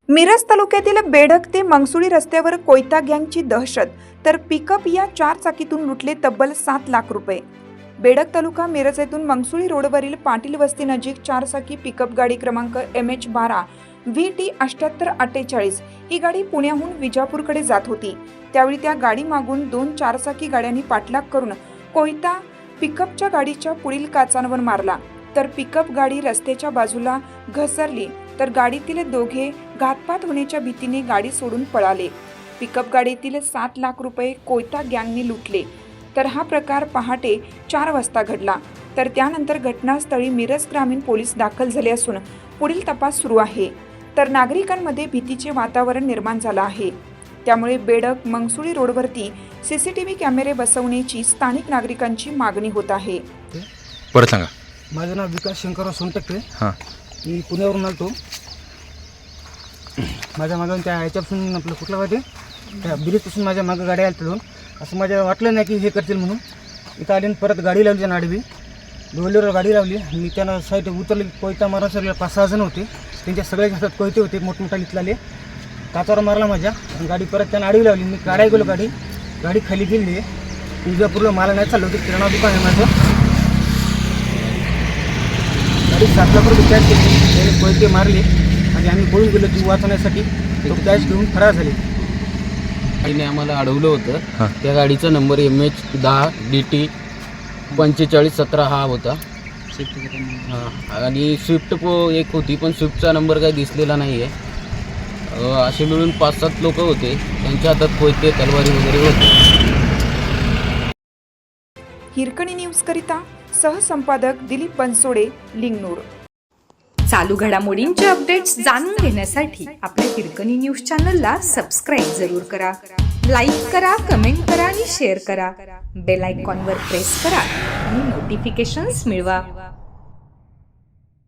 मिरज तालुक्यातील बेडक ते मंगसुळी रस्त्यावर कोयता गँगची दहशत, तर पिकअप या 4 चाकीतून लुटले तब्बल 7 लाख रुपये। बेडक तालुका मिरज येथून मंगसुळी रोडवरील पाटील वस्ती नजीक 4 चाकी पिकअप गाडी क्रमांक MH12 VT 7848 ही गाडी पुण्याहून विजापूरकडे जात होती। त्यावेळी त्या गाडी मागून 2 4 चाकी गाड्यांनी पाठलाग करून कोयता पिकअपच्या गाडीच्या पुढील काचांवर मारला, तर पिकअप गाडी रस्त्याच्या बाजूला घसरली, तर गाडीतील दोघे घातपात होण्याच्या भीतीने गाडी सोडून पळाले। पिकअप गाडीतील 7 लाख रुपये कोयता गँगने लुटले। तर हा प्रकार पहाटे 4 वाजता घडला। तर त्यानंतर घटनास्थळी मिरज ग्रामीण पोलीस दाखल झाले असून पुढील तपास सुरू आहे। तर नागरिकांमध्ये भीतीचे वातावरण निर्माण झाले आहे। त्यामुळे बेडक मंगसुळी रोडवरती CCTV कॅमेरे बसवण्याची स्थानिक नागरिकांची मागणी होत आहे। परत सांगा। माझं नाव विकास शंकरराव सोनटक्के। हां, मी पुण्यावरून आलो। माझ्या मागून त्या ह्याच्यापासून आपलं कुठलं पाहिजे त्या ब्रिजपासून माझ्या मागं गाडी आल्या दोन, असं माझ्या वाटलं नाही की हे करतील म्हणून। इथं आले परत गाडी लावली त्यांना आडवी, डोलीवर गाडी लावली। मी त्यांना साईड उतरली, कोयता मारा सगळे 5-6 जण होते, त्यांच्या सगळ्याच्या हातात कोयते होते मोठमोठा इथलाले। काचावर मारला माझ्या गाडी, परत त्यांना आडवी लावली। मी काढाय गेलो, गाडी खाली गेली। विजापूरला मला नाही चाललं होतं, किराणा दुकान आहे माझं। गाडी 7 लाख रुपये कॅश केली, त्याने कोयते मारले आणि आम्ही पळून गेलो ती वाचवण्यासाठी। तो कॅश घेऊन फरार झाले। गाडीने आम्हाला अडवलं होतं। त्या गाडीचा नंबर MH10 DT 4517 हा होता। हां, आणि स्विफ्ट एक होती, पण स्विफ्टचा नंबर काही दिसलेला नाही आहे। असे मिळून 5-7 लोक होते, त्यांच्या हातात कोयते तलवारी वगैरे होते। हिरकणी न्यूज करिता सहसंपादक दिलीप बनसोडे, लिंगनूर। चालू घडामोडींचे अपडेट्स जाणून घेण्यासाठी आपल्या हिरकणी न्यूज चॅनलला सबस्क्राईब जरूर करा, लाईक करा, कमेंट करा आणि शेअर करा। बेल आयकॉनवर प्रेस करा आणि नोटिफिकेशन्स मिळवा।